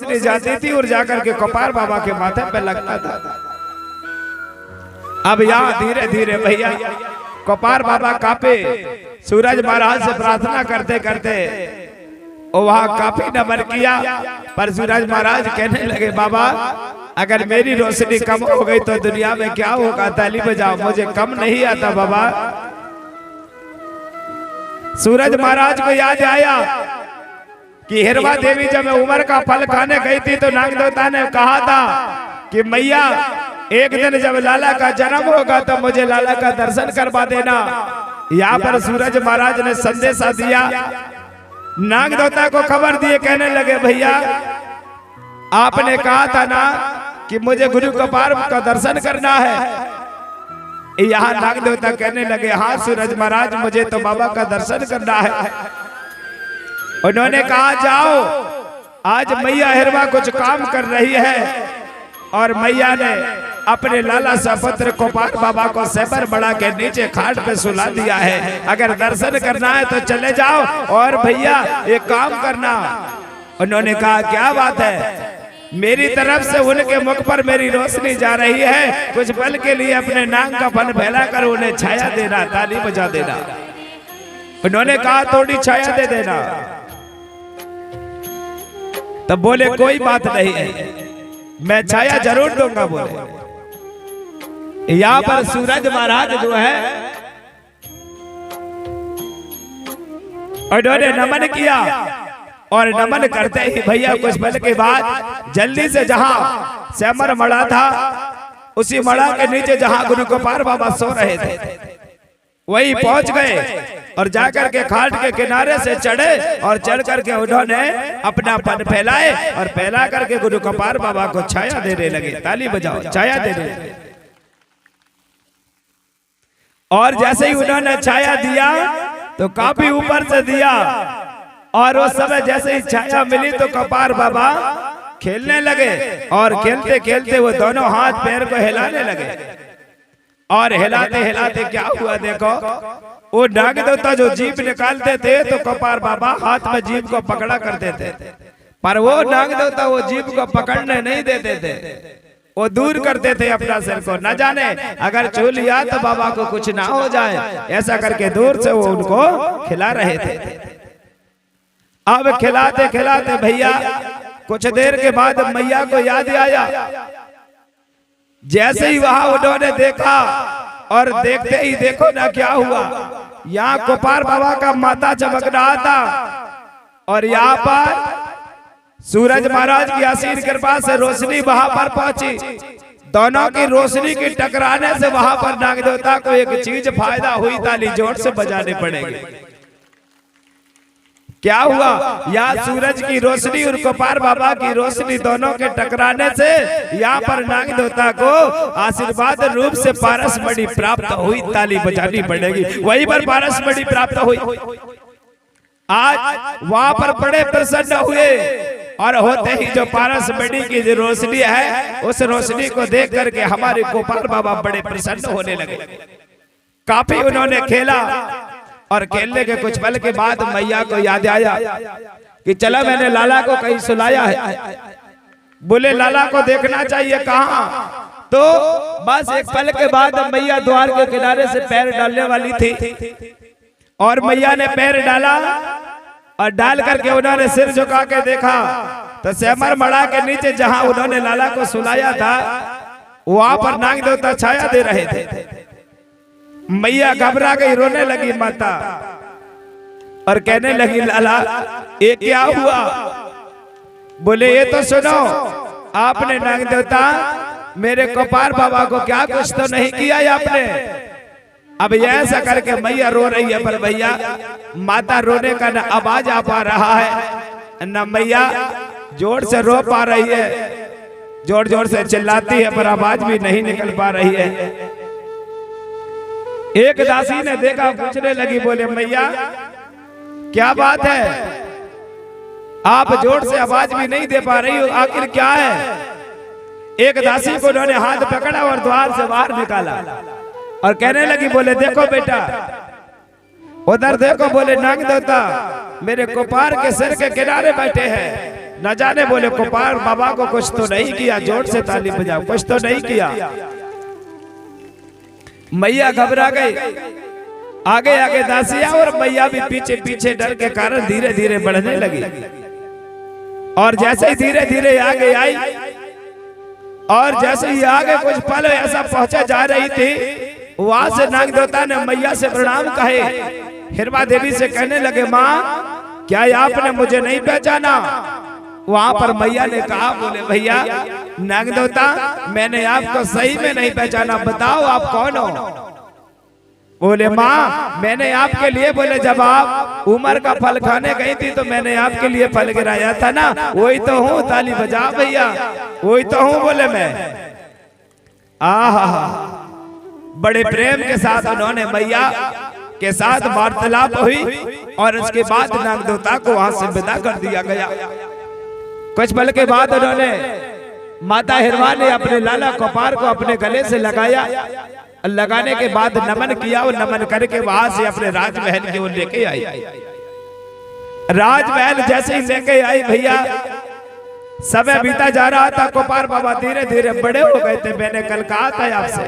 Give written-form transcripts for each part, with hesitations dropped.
रोशनी जाती थी और जाकर के कोपार बाबा के माथे पे लगता था। अब यहाँ धीरे धीरे भैया कोपार बाबा कापे, सूरज महाराज से प्रार्थना करते करते वहां काफी नमन किया, पर सूरज महाराज कहने लगे बाबा अगर मेरी रोशनी कम हो गई तो दुनिया में क्या होगा, ताली बजाओ, मुझे कम नहीं आता बाबा। सूरज महाराज को याद आया कि हिरवा देवी जब उमर का फल खाने गई थी तो नाग देवता ने कहा था कि मैया एक दिन जब लाला का जन्म होगा तो मुझे लाला का दर्शन करवा देना। यहाँ पर सूरज महाराज ने संदेशा दिया, नाग देवता को खबर दिए, कहने लगे भैया आपने कहा था ना कि मुझे गुरु कोपार का दर्शन करना है। यहाँ नाग देवता कहने लगे हाँ सूरज महाराज मुझे तो बाबा का दर्शन करना है। उन्होंने कहा जाओ, आज मैया हिरवा कुछ काम कर रही है और मैया ने अपने लाला सा पुत्र कोपार बाबा को सेबर बड़ा के नीचे खाट पे सुला दिया है, अगर दर्शन करना है तो चले जाओ और भैया एक काम करना। उन्होंने कहा क्या बात है, मेरी तरफ से उनके मुख पर मेरी रोशनी जा रही है, कुछ पल के लिए अपने नाक का फन फैला कर उन्हें छाया देना, ताली बजा देना। उन्होंने कहा थोड़ी छाया दे देना, तब बोले कोई बात नहीं है, मैं छाया जरूर दूंगा। बोले यहाँ पर सूरज महाराज जो है उन्होंने नमन किया और नमन करते ही भैया कुछ पल के बाद जल्दी से जहां सेमर मड़ा था उसी मड़ा के नीचे जहां गुरु कोपार बाबा सो रहे थे वही पहुंच गए और जाकर के खाट के किनारे से चढ़े और चढ़ करके उन्होंने अपना पन फैलाए और फैला करके गुरु कोपार बाबा को छाया देने लगे। ताली बजाओ, छाया देने लगे। और जैसे ही उन्होंने छाया दिया तो काफी ऊपर से दिया और उस समय जैसे ही छाया मिली तो कोपार बाबा खेलने लगे और खेलते खेलते वो दोनों हाथ पैर को हिलाने लगे और हिलाते हिलाते क्या हुआ देखो, वो नाग देवता जो जीभ निकालते थे तो कोपार बाबा हाथ में जीभ को पकड़ा करते थे, पर वो नाग देवता वो जीभ को पकड़ने नहीं देते थे, वो दूर करते थे अपना सिर को, न जाने अगर छू लिया तो बाबा को कुछ ना हो जाए, ऐसा करके दूर से वो उनको खिला रहे थे। अब खिलाते खिलाते भैया कुछ देर के बाद मैया को याद आया, जैसे ही वहां उन्होंने देखा और देखते ही देखो ना क्या हुआ, यहाँ कोपार बाबा का माथा चमक रहा था और यहाँ पर सूरज महाराज की असीम कृपा से रोशनी वहां पर पहुंची। दोनों की रोशनी की टकराने से वहां पर नाग देवता को एक चीज फायदा हुई, ताली जोर से बजाने पड़ेगी। क्या हुआ, यहाँ सूरज की रोशनी और कोपार बाबा की रोशनी दोनों के टकराने से यहाँ पर नाग देवता को आशीर्वाद रूप से पारस मणि प्राप्त हुई। ताली बजानी पड़ेगी, वहीं पर पारस मणि प्राप्त हुई। आज वहां पर बड़े प्रसन्न हुए और होते ही जो पारस मणि की जो रोशनी है उस रोशनी को देख करके हमारे कोपार बाबा बड़े प्रसन्न होने लगे। काफी उन्होंने खेला और खेलने के कुछ पल के बाद मैया को याद आया कि चला मैंने लाला को कहीं सुलाया है, बोले लाला को देखना चाहिए कहाँ, तो बस एक पल के बाद मैया द्वार के किनारे से पैर डालने वाली थी और मैया ने पैर डाला और डाल करके उन्होंने सिर झुका के देखा तो सेमर मड़ा के नीचे जहां उन्होंने लाला को सुलाया था वहां पर नाग देवता छाया दे रहे थे। मैया घबरा गई, रोने लगी माता और कहने लगी लाला ये क्या हुआ, बोले ये तो सुनो, आपने नाग देवता मेरे कोपार बाबा को क्या कुछ तो नहीं किया आपने। अब ऐसा करके मैया रो रही है, पर भैया माता रोने का न आवाज आ पा रहा है न मैया जोर से रो पा रही है, जोर जोर से चिल्लाती है पर आवाज भी नहीं निकल पा रही है। एक दासी ने देखा, पूछने लगी, बोले मैया क्या बात है, आप जोर से आवाज भी नहीं दे पा रही हो, आखिर क्या है। एक दासी को उन्होंने हाथ पकड़ा और द्वार से बाहर निकाला और कहने लगी, बोले देखो बेटा उधर देखो, बोले नाग देवता मेरे कोपार के सिर के किनारे बैठे हैं, न जाने बोले गोपाल बाबा को कुछ तो नहीं किया, जोर से ताली बजाओ, कुछ तो नहीं किया। मैया घबरा गई, आगे आगे दासिया और मैया भी पीछे पीछे डर के कारण धीरे धीरे बढ़ने लगी। और जैसे ही धीरे धीरे आगे आई और जैसे ही आगे कुछ पल ऐसा पहुंचा जा रही थी, वहां से नागदेवता ने मैया से प्रणाम कहे, हिरमा देवी से कहने लगे, माँ क्या आपने मुझे नहीं पहचाना? वहां पर मैया ने कहा, बोले भैया नागदेवता मैंने आपको सही में नहीं पहचाना, बताओ आप कौन हो? बोले माँ मैंने आपके लिए, बोले जब आप उमर का फल खाने गई थी तो मैंने आपके लिए फल गिराया था ना, वही तो हूँ, ताली बजा भैया, वही तो हूँ। बोले मैं आहा, बड़े प्रेम के साथ उन्होंने मैया के साथ वार्तालाप हुई और उसके बाद नागदेवता को वहां से विदा कर दिया गया। कुछ पल के बाद उन्होंने माता हिरमा ने अपने लाला गोपाल को अपने गले से लगाया, लगाने के बाद नमन किया और नमन करके वहां से अपने राजमहल की ओर लेके आई। राजमहल जैसे ही लेके आई भैया, समय बीता जा रहा था, गोपाल बाबा धीरे धीरे बड़े हो गए थे। मैंने कल कहा था आपसे,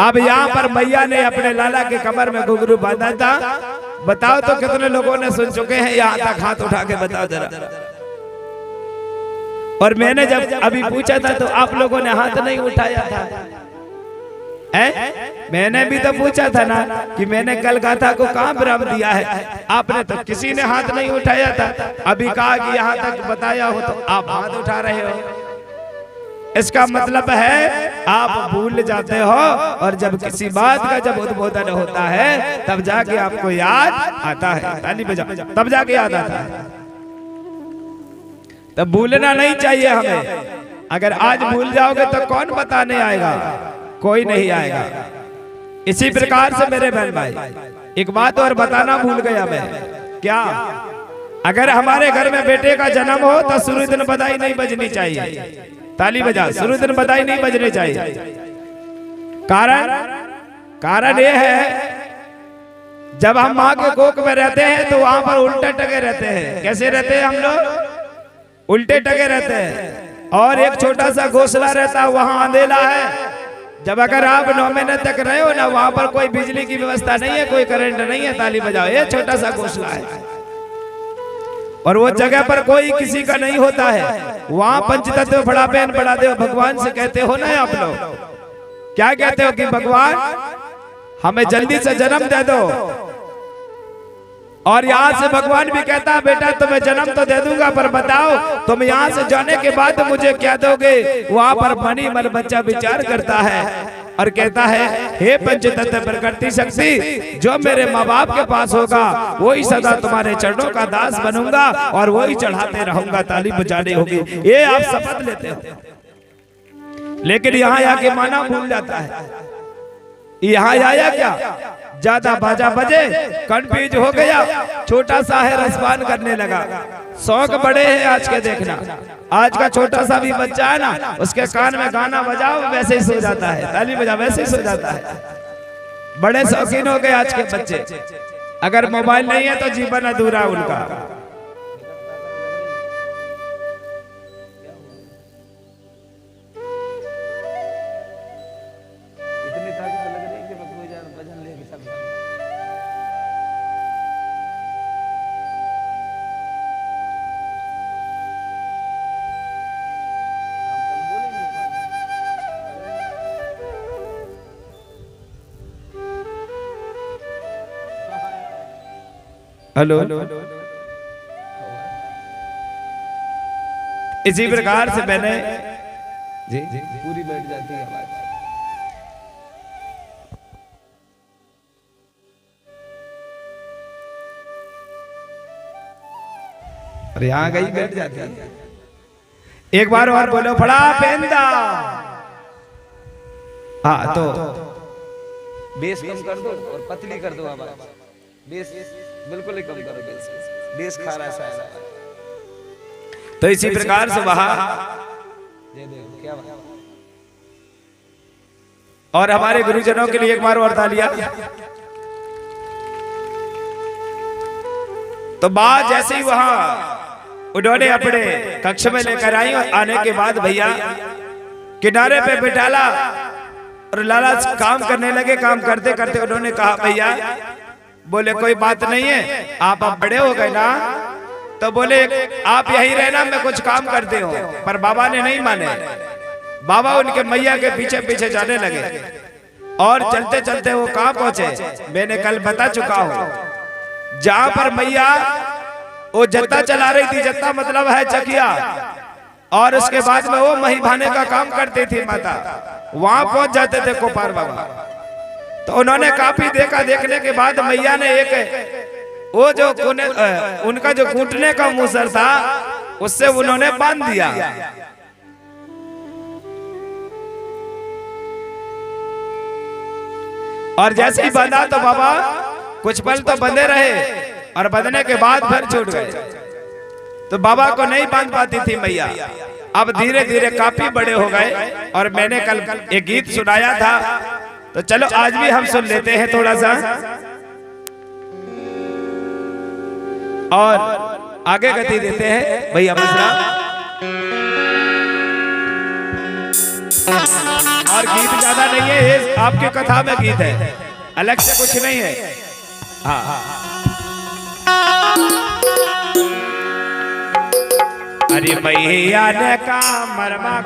अब यहाँ पर मैया ने अपने लाला के कमर में घुंघरू बांधा था। बताओ तो कितने लोगों ने सुन चुके हैं? यहाँ तक हाथ उठा के बताओ जरा। और मैंने जब अभी पूछा था तो आप लोगों ने हाथ नहीं उठाया था। मैंने भी तो पूछा था ना कि मैंने कल गाथा को कहाँ विराम दिया है, आपने तो किसी ने हाथ नहीं उठाया था। अभी कहा कि यहाँ तक बताया हो तो आप हाथ उठा रहे हो। इसका मतलब है आप भूल जाते हो, और जब किसी बात का जब उद्बोधन होता है तब जाके आपको याद आता है। ताली बजाओ, तब जाके याद आता है। तब भूलना नहीं चाहिए हमें। अगर आज भूल जाओगे तो कौन बताने आएगा? कोई नहीं आएगा। इसी प्रकार से मेरे बहन भाई, एक बात और बताना भूल गया मैं। क्या? अगर हमारे घर में बेटे का जन्म हो तो शुरू दिन बधाई नहीं बजनी चाहिए। ताली बजा, शुरू दिन बधाई नहीं बजनी चाहिए। कारण ये है, जब हम माँ के कोख में रहते हैं तो वहां पर उल्टे टके रहते हैं। कैसे रहते हैं हम लोग? उल्टे टके रहते हैं। और एक छोटा सा घोंसला रहता है, वहां अंधेला है। जब अगर आप 9 महीने तक रहे हो ना, वहां पर कोई बिजली की व्यवस्था नहीं है, कोई करंट नहीं है। ताली बजाओ, ये छोटा सा घोंसला है और वो जगह पर कोई किसी का नहीं होता है। वहां पंचतत्व बड़ा बहन बड़ा देव भगवान से कहते हो ना आप लोग, क्या कहते हो कि भगवान हमें जल्दी से जन्म दे दो। और यहाँ से भगवान भी कहता है, बेटा तुम्हें जन्म तो दे दूंगा, पर बताओ तुम यहाँ से जाने के बाद मुझे क्या दोगे? वहां पर मनी मन बच्चा विचार करता है और कहता है, हे पंचतत्व प्रकृति शक्ति, जो मेरे माँ बाप के पास होगा वही सदा तुम्हारे चरणों का दास बनूंगा और वही चढ़ाते रहूंगा। ताली बजाने होगी, ये आप शपथ लेते हो। लेकिन यहाँ आके माना भूल जाता है। यहाँ आया क्या, ज्यादा बाजा बजे, कंफ्यूज हो गया, छोटा सा है रसपान करने लगा। शौक बड़े हैं आज के, देखना आज का छोटा सा भी बच्चा है ना, उसके कान में गाना बजाओ वैसे ही सो जाता है। ताली बजा, वैसे ही सो जाता है। बड़े शौकीन हो गए आज के बच्चे। अगर मोबाइल नहीं है तो जीवन अधूरा उनका। हेलो, इसी प्रकार से मैंने जी पूरी बैठ जाती है आवाज। और यहाँ गई बैठ जाती है। एक बार और बोलो, बड़ा पेंदा। हाँ तो बेस कम कर दो और पतली कर दो आवाज। बेस बिल्कुल ही कम करो, बेस खा रहा है। तो इसी प्रकार से वहां क्या और हमारे गुरुजनों के लिए एक बार और तालियां। तो बात जैसे ही वहां उन्होंने अपने कक्ष में लेकर आई और आने के बाद भैया किनारे पे बिठाला और लाला काम करने लगे। काम करते करते उन्होंने कहा भैया, बोले कोई बात नहीं है, आप अब बड़े हो गए ना, तो बोले आप यही रहना, मैं कुछ काम करते हो। पर बाबा ने नहीं माने। बाबा उनके मैया के पीछे पीछे जाने लगे और चलते चलते वो कहां पहुंचे, मैंने कल बता चुका हूं। जहां पर मैया वो जत्ता चला रही थी, जत्ता मतलब है चकिया, और उसके बाद में वो मही भाने का काम करती थी माता, वहां पहुंच जाते थे गोपाल बाबा। तो उन्होंने काफी देखा। देखने के बाद मैया ने एक वो जो उनका जो कूटने का मूसर था उससे उन्होंने बांध दिया। और जैसे ही बांधा तो बाबा कुछ पल तो बंधे रहे और बंधने के बाद फिर छूट गए। तो बाबा को नहीं बांध पाती थी मैया। अब धीरे धीरे काफी बड़े हो गए और मैंने कल एक गीत सुनाया था, तो चलो आज भी हम सुन लेते हैं थोड़ा सा और आगे गति देते हैं भैया मसरा। और गीत ज्यादा नहीं है, ये आपकी कथा में गीत है, अलग से कुछ नहीं है। हाँ, अरे भैया ने का मरमा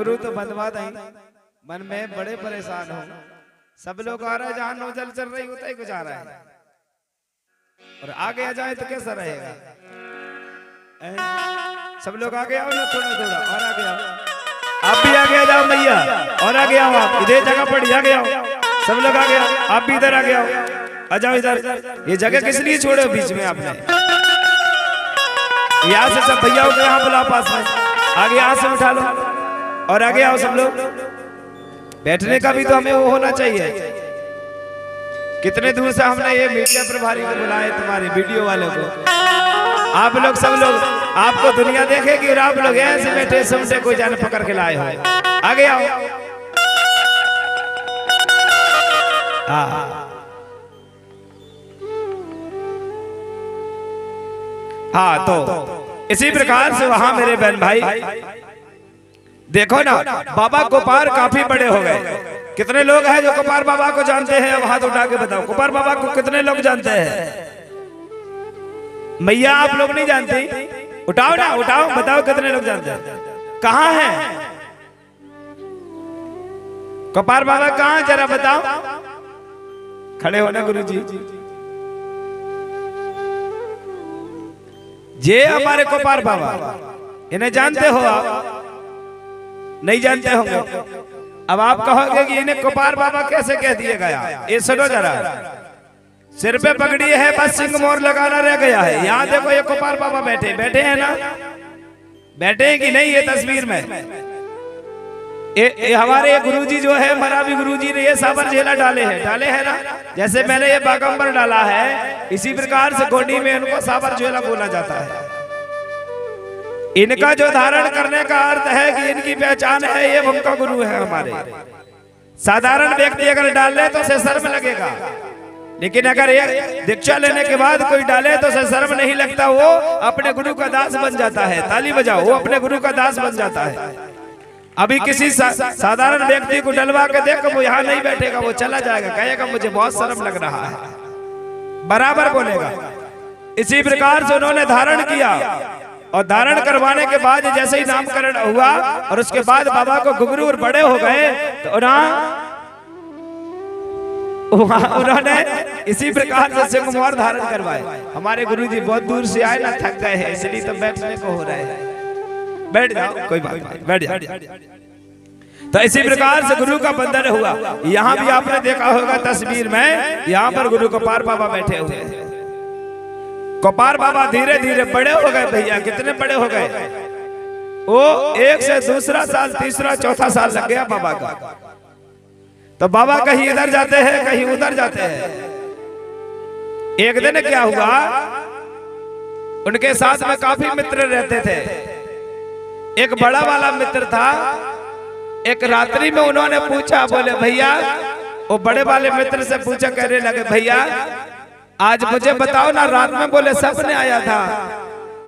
घुघरू तो बंधवा दई, मन में बड़े परेशान हो। सब लोग आ रहे हैं, जहां नोजल चल रही होता ही कुछ आ रहा है, और आगे आ जाए तो कैसा रहेगा? सब लोग आगे आओ ना, थोड़ा थोड़ा और आगे आओ। आप भी आगे आ जाओ मैया, और आगे आओ। आप इधर जगह पड़ी, आगे आओ। सब लोग आगे आओ, आप भी इधर आगे आओ। आ जाओ इधर। ये जगह किस लिए छोड़े बीच में आपने? यहाँ से सब भैया को यहाँ बुलाओ पास में, आगे यहाँ से उठा लो और आगे आओ सब लोग। बैठने का भी तो हमें वो होना चाहिए। कितने दूर से हमने ये मीडिया प्रभारी को बुलाए, तुम्हारे वीडियो वालों को। आप लोग सब लोग, आपको दुनिया देखेगी और आप लोग ऐसे बैठे समझे कोई जाने पकड़ के लाए हो। आगे आओ। हाँ, तो इसी प्रकार से वहां मेरे बहन भाई देखो ना, बाबा गोपाल काफी बड़े हो गए। कितने लोग हैं जो गोपाल बाबा को जानते हैं? अब हाथ उठा के बताओ, गोपाल बाबा को कितने लोग जानते हैं? मैया आप लोग नहीं जानते? उठाओ ना, उठाओ, बताओ कितने लोग जानते हैं? कहाँ हैं गोपाल बाबा? कहाँ, जरा बताओ। खड़े हो ना गुरुजी। ये हमारे गोपाल बाबा, इन्हें जानते हो आप? नहीं जानते होंगे। अब आप कहोगे कि इन्हें गोपाल बाबा कैसे कह दिया गया? ये सुनो जरा, सिर पे पगड़ी है, बस सिंह मोर लगाना रह गया है। यहाँ देखो ये गोपाल बाबा बैठे, बैठे हैं ना? बैठे हैं कि नहीं? ये तस्वीर में ये हमारे गुरुजी जो है, मरावी गुरुजी ने ये साबर झेला डाले हैं, डाले हैं ना? जैसे मैंने ये बागंबर डाला है, इसी प्रकार से गोंडी में इनको साबर झेला बोला जाता है। इनका जो धारण करने का अर्थ है कि इनकी पहचान है, ये उनका गुरु है हमारे। साधारण व्यक्ति अगर डाल ले तो उसे शर्म लगेगा, लेकिन अगर ये दीक्षा लेने के बाद कोई डाले तो उसे शर्म नहीं लगता, वो अपने गुरु का दास बन जाता है। ताली बजाओ, वो अपने गुरु का दास बन जाता है। अभी किसी साधारण व्यक्ति को डलवा के देखो, वो यहाँ नहीं बैठेगा, वो चला जाएगा, कहेगा मुझे बहुत शर्म लग रहा है, बराबर बोलेगा। इसी प्रकार से उन्होंने धारण किया, और धारण करवाने के बाद जैसे ही नामकरण हुआ और उसके बाद बाबा को घुघरू और बड़े हो गए, तो उन्होंने इसी प्रकार से सिंह मोर धारण करवाए। हमारे गुरुजी बहुत दूर से आए ना, थक गए हैं, इसलिए तो बैठने को हो रहा है। बैठ जाओ, कोई बात नहीं, बैठ जाओ। तो इसी प्रकार से गुरु का बंधन हुआ। यहाँ भी आपने देखा होगा तस्वीर में, यहाँ पर गुरु गोपाल बाबा बैठे हुए हैं। गोपाल बाबा धीरे धीरे बड़े हो गए भैया। कितने बड़े हो गए? वो एक से दूसरा साल, तीसरा, चौथा साल लग गया बाबा का। तो बाबा कहीं इधर जाते हैं, कहीं उधर जाते हैं। एक दिन क्या हुआ, उनके साथ में काफी मित्र रहते थे। एक बड़ा वाला मित्र था। एक रात्रि में उन्होंने पूछा, बोले भैया, वो बड़े वाले मित्र से पूछा, कहने लगे भैया आज मुझे बताओ ना, रात में बोले सपने आया था